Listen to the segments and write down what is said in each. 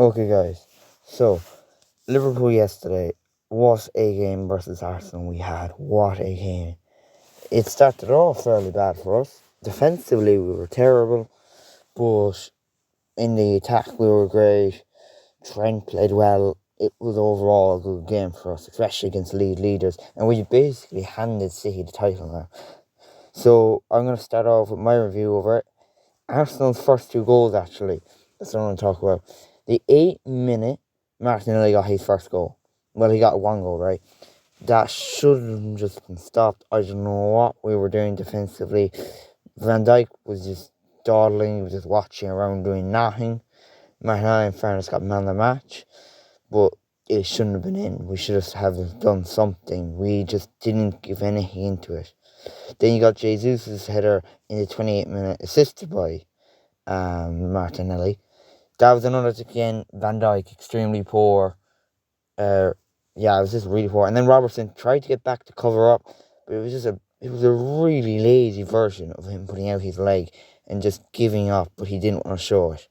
Okay, guys. So, Liverpool yesterday, what a game versus Arsenal we had. What a game. It started off fairly bad for us. Defensively, we were terrible, but in the attack, we were great. Trent played well. It was overall a good game for us, especially against leaders, and we basically handed City the title now. So, I'm going to start off with my review of it. Arsenal's first two goals, actually. That's what I want to talk about. The 8 minute, Martinelli got his first goal. Well, he got one goal, right? That should have just been stopped. I don't know what we were doing defensively. Van Dijk was just dawdling. He was just watching around doing nothing. Martinelli, in fairness, got man of the match. But it shouldn't have been in. We should have done something. We just didn't give anything into it. Then you got Jesus' header in the 28-minute, assisted by Martinelli. That was another again. Van Dijk extremely poor. It was just really poor. And then Robertson tried to get back to cover up, but it was a really lazy version of him putting out his leg and just giving up. But he didn't want to show it.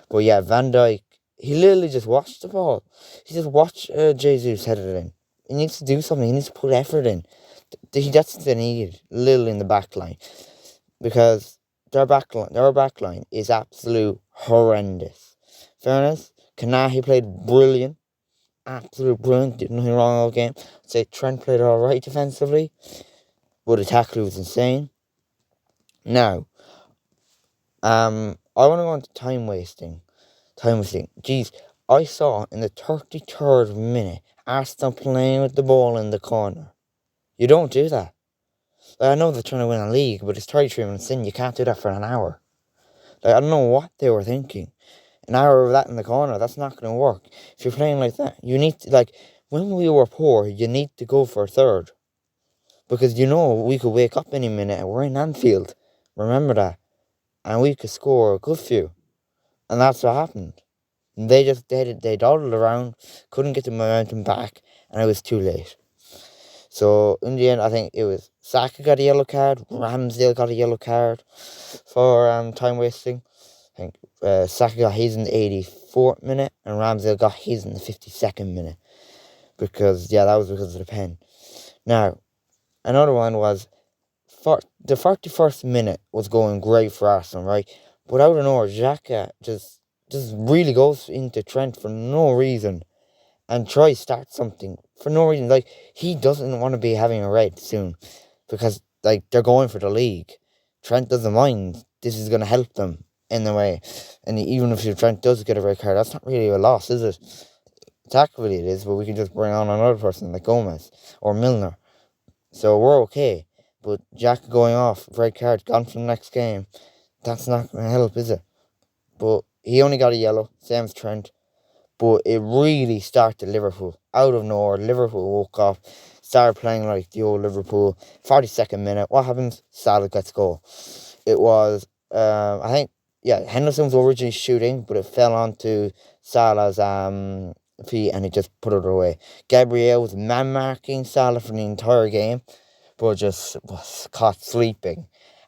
But yeah, Van Dijk, he literally just watched the ball. He just watched Jesus head it in. He needs to do something. He needs to put effort in. That's what they needed, little in the back line, because their back line is absolute horrendous. Fairness, Kanahi played brilliant, absolute brilliant, did nothing wrong all game. I'd say Trent played alright defensively, but attackingly was insane. Now, I want to go into time wasting. Jeez, I saw in the 33rd minute Arsenal playing with the ball in the corner. You don't do that. I know they're trying to win a league, but it's 33 minutes in. You can't do that for an hour. I don't know what they were thinking. An hour of that in the corner, that's not going to work. If you're playing like that, you need to, when we were poor, you need to go for a third. Because we could wake up any minute and we're in Anfield. Remember that. And we could score a good few. And that's what happened. They dawdled around, couldn't get the momentum back, and it was too late. So, in the end, I think it was Saka got a yellow card, Ramsdale got a yellow card for time wasting. I think Saka got his in the 84th minute, and Ramsdale got his in the 52nd minute. That was because of the pen. Now, another one was, the 41st minute was going great for Arsenal, right? But out of nowhere, Xhaka just really goes into Trent for no reason and tries to start something for no reason. He doesn't want to be having a red soon because, they're going for the league. Trent doesn't mind. This is going to help them in a way. And even if Trent does get a red card, that's not really a loss, is it? Tactically it is, but we can just bring on another person like Gomez or Milner. So we're okay. But Jack going off, red card, gone from the next game, that's not going to help, is it? But he only got a yellow, same as Trent. But it really started Liverpool. Out of nowhere, Liverpool woke up, started playing like the old Liverpool. 42nd minute, what happens? Salah gets a goal. It was, I think, Henderson was originally shooting, but it fell onto Salah's feet and he just put it away. Gabriel was man-marking Salah for the entire game, but just was caught sleeping.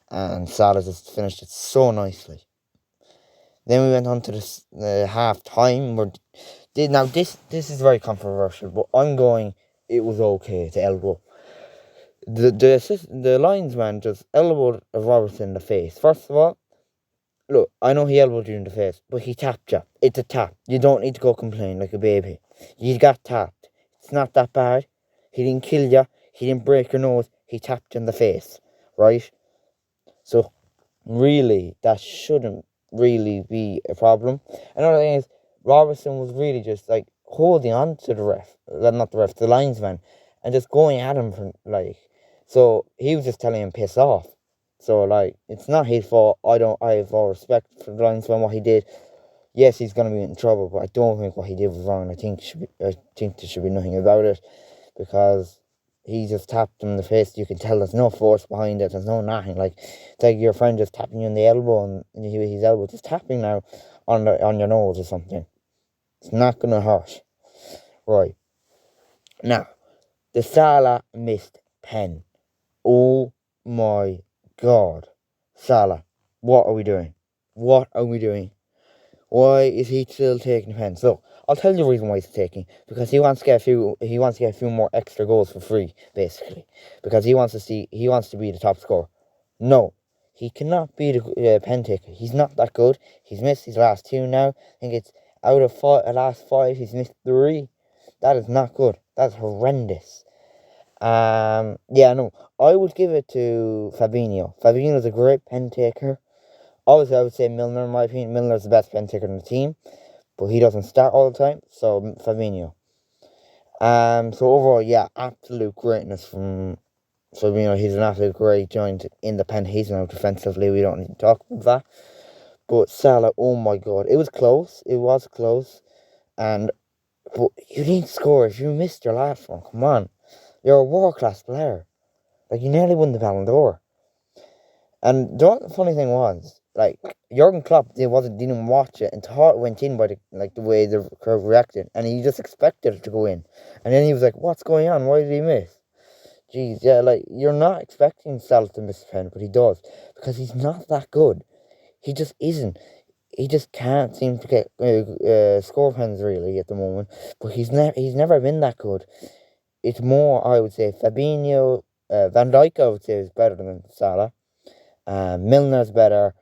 And Salah just finished it so nicely. Then we went on to the half time. Now this is very controversial, but I'm going. It was okay to elbow. The linesman just elbowed Robertson in the face. First of all, look, I know he elbowed you in the face, but he tapped you. It's a tap. You don't need to go complain like a baby. You got tapped. It's not that bad. He didn't kill you. He didn't break your nose. He tapped you in the face, right? So really, that shouldn't really be a problem. Another thing is, Robertson was really just holding on to the ref, not the ref, the linesman, and just going at him so he was just telling him piss off. So it's not his fault. I have all respect for the linesman, what he did. Yes, he's gonna be in trouble, but I don't think what he did was wrong. I think there should be nothing about it, because he just tapped him in the face. You can tell there's no force behind it. There's no nothing. It's like your friend just tapping you in the elbow, and his elbow just tapping now on your nose or something. It's not gonna hurt. Right. Now, the Salah missed pen. Oh my God. Salah, what are we doing? What are we doing? Why is he still taking the pens? Look, I'll tell you the reason why he's taking. Because he wants to get a few. He wants to get a few more extra goals for free, basically. Because he wants to see. He wants to be the top scorer. No, he cannot be the pen taker. He's not that good. He's missed his last two now. I think it's out of last five. He's missed three. That is not good. That's horrendous. Yeah, no, I would give it to Fabinho. Fabinho's a great pen taker. Obviously, I would say Milner, in my opinion. Milner's the best pen taker in the team, but he doesn't start all the time, so Fabinho. So overall, yeah, absolute greatness from Fabinho. He's an absolute great joint in the pen. He's now defensively. We don't need to talk about that. But Salah, oh my god, it was close. It was close, but you didn't score if you missed your last one. Come on, you're a world class player. Like you nearly won the Ballon d'Or. And the funny thing was, like Jurgen Klopp didn't watch it and thought it went in by the way the crowd reacted, and he just expected it to go in, and then he was like, "What's going on? Why did he miss?" Jeez, yeah, like you're not expecting Salah to miss a pen, but he does because he's not that good. He just isn't. He just can't seem to get score pens really at the moment. But he's never been that good. It's more, I would say, Fabinho, Van Dijk. I would say is better than Salah. Milner's better,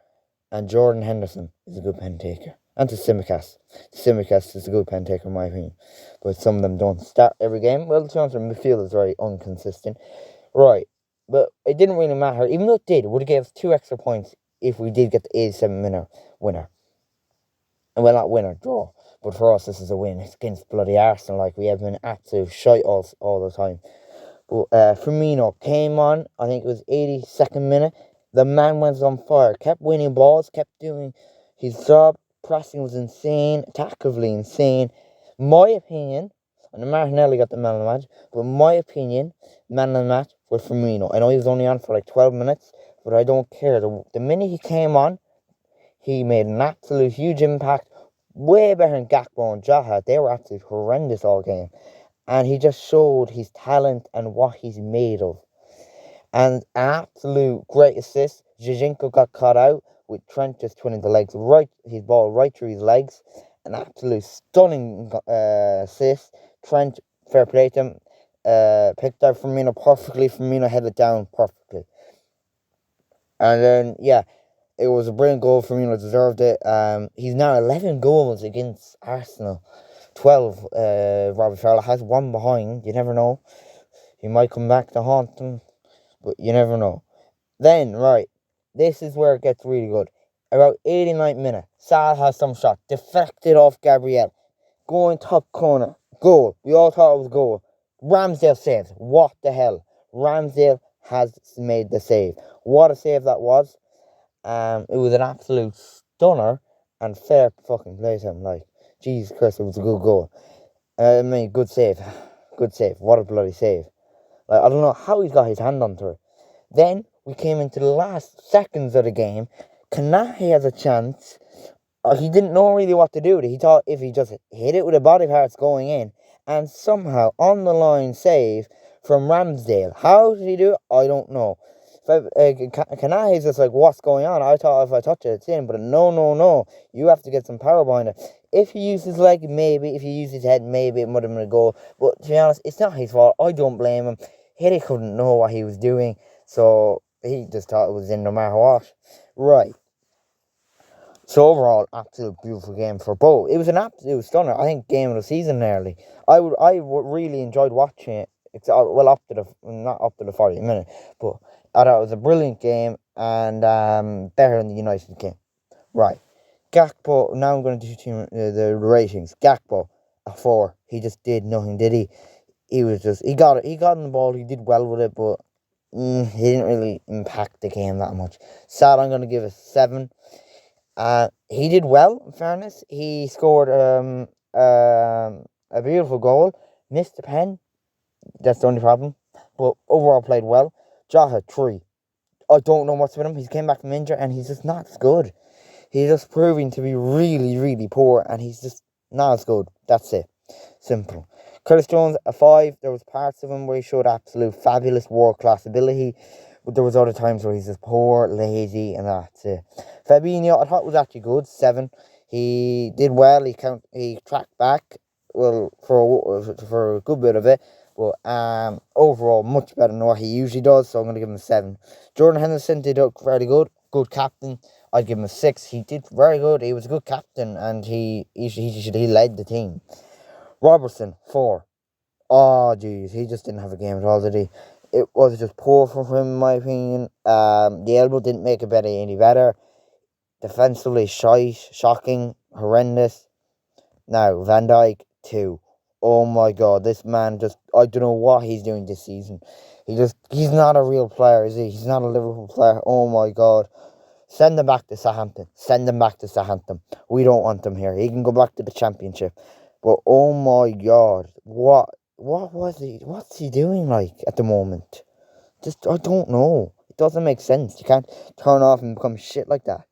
and Jordan Henderson is a good pen taker. And to Tsimikas. Tsimikas is a good pen taker in my opinion. But some of them don't start every game. Well, the chance for midfield is very inconsistent. Right. But it didn't really matter. Even though it did, it would have gave us 2 extra points if we did get the 87-minute winner. Well, not winner, draw. But for us, this is a win. It's against bloody Arsenal. Like, we have been absolute shite all the time. But Firmino came on, I think it was 82nd minute. The man went on fire, kept winning balls, kept doing his job. Pressing was insane, attackively insane. My opinion, and Martinelli got the man of the match, but my opinion, man of the match was Firmino. I know he was only on for like 12 minutes, but I don't care. The minute he came on, he made an absolute huge impact. Way better than Gakpo and Zaha. They were absolutely horrendous all game. And he just showed his talent and what he's made of. And an absolute great assist. Zinchenko got caught out with Trent just twinning the legs his ball right through his legs. An absolute stunning assist. Trent, fair play to him, picked out Firmino perfectly. Firmino headed down perfectly. And then, yeah, it was a brilliant goal. Firmino deserved it. He's now 11 goals against Arsenal. 12, Robbie Fowler has one behind. You never know. He might come back to haunt them. But you never know. Then, right, this is where it gets really good. About 89th minute, Salah has some shot. Deflected off Gabriel. Going top corner. Goal. We all thought it was goal. Ramsdale saves. What the hell? Ramsdale has made the save. What a save that was. It was an absolute stunner and fair fucking play to him. Like, Jesus Christ, it was a good goal. Good save. Good save. What a bloody save. Like, I don't know how he's got his hand onto it. Then we came into the last seconds of the game. Kanahi has a chance. He didn't know really what to do. He thought if he just hit it with the body parts going in, and somehow on the line save from Ramsdale. How did he do it? I don't know. Kanahi's just like, what's going on? I thought if I touch it, it's in. But no. You have to get some power behind it. If he used his leg, maybe. If he used his head, maybe it would have been a goal. But to be honest, it's not his fault. I don't blame him. He couldn't know what he was doing. So he just thought it was in no matter what. Right. So overall, absolute beautiful game for both. It was an absolute stunner. I think game of the season nearly. I really enjoyed watching it. It's well not up to the 40th minute, but I thought it was a brilliant game and better than the United game. Right, Gakpo. Now I'm going to do the ratings. Gakpo, a 4. He just did nothing, did he? He got it. He got on the ball. He did well with it, but he didn't really impact the game that much. Salah, I'm going to give a 7. He did well, in fairness. He scored a beautiful goal. Missed the pen. That's the only problem. But overall played well. Zaha, 3. I don't know what's with him. He's came back from injury and he's just not as good. He's just proving to be really, really poor and he's just not as good. That's it. Simple. Curtis Jones, a 5. There was parts of him where he showed absolute fabulous world-class ability. But there was other times where he's just poor, lazy, and that's it. Fabinho, I thought was actually good, 7. He did well. He tracked back well for a good bit of it, but overall much better than what he usually does. So I'm going to give him a 7. Jordan Henderson did look very good. Good captain. I'd give him a 6. He did very good. He was a good captain, and he led the team. Robertson 4. Oh, jeez, he just didn't have a game at all, did he? It was just poor from him, in my opinion. The elbow didn't make it any better. Defensively, shocking, horrendous. Now, Van Dijk 2. Oh my God, this man I don't know what he's doing this season. He's not a real player, is he? He's not a Liverpool player. Oh my God. Send him back to Southampton. Send him back to Southampton. We don't want him here. He can go back to the Championship. But oh my God, what's he doing like at the moment? I don't know. It doesn't make sense. You can't turn off and become shit like that.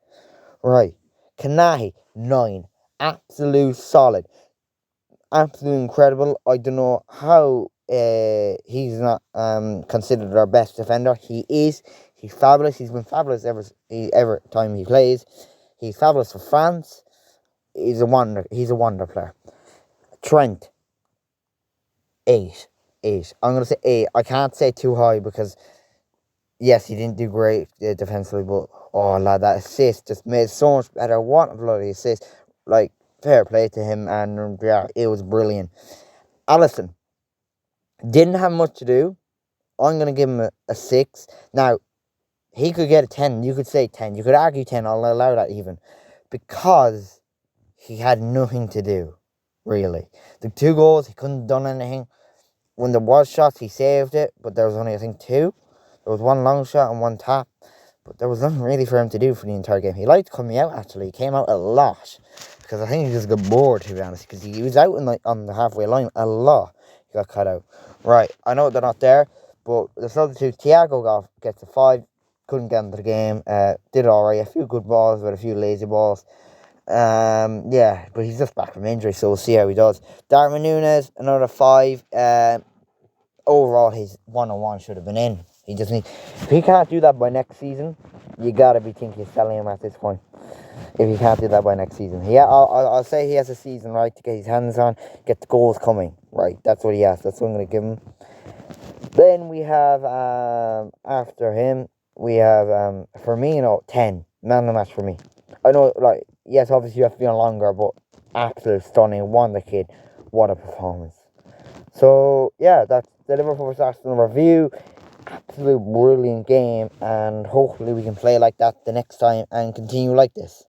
Right. Kanahi 9. Absolute solid. Absolutely incredible. I don't know how he's not considered our best defender. He is. He's fabulous. He's been fabulous every time he plays. He's fabulous for France. He's a wonder. He's a wonder player. Trent 8. 8. I'm gonna say 8. I can't say too high because yes, he didn't do great defensively, but oh lad, that assist just made it so much better. What a bloody assist! Like fair play to him, and yeah, it was brilliant. Alisson didn't have much to do. I'm gonna give him a 6. Now he could get a 10. You could say 10. You could argue 10. I'll allow that even because he had nothing to do. Really, the 2 goals he couldn't have done anything. When there was shots, he saved it, but there was only, I think, 2. There was 1 long shot and 1 tap, but there was nothing really for him to do for the entire game. He liked coming out, actually. He came out a lot, because I think he just got bored, to be honest, because he was out on the halfway line a lot. He got cut out. Right, I know they're not there, but the substitute, Thiago gets a 5. Couldn't get into the game. Did alright. A few good balls, but a few lazy balls. Yeah, but he's just back from injury, so we'll see how he does. Darwin Núñez, another 5. Overall, his 101 should have been in. If he can't do that by next season, you gotta be thinking of selling him at this point. If he can't do that by next season, I'll say he has a season right to get his hands on, get the goals coming. Right, that's what he has. That's what I'm gonna give him. Then we have after him, we have Firmino 10. Man of the match for me. I know, like, yes, obviously you have to be on longer, but absolute stunning. Wonder kid. What a performance. So, yeah, that's the Liverpool vs Arsenal review. Absolute brilliant game, and hopefully we can play like that the next time and continue like this.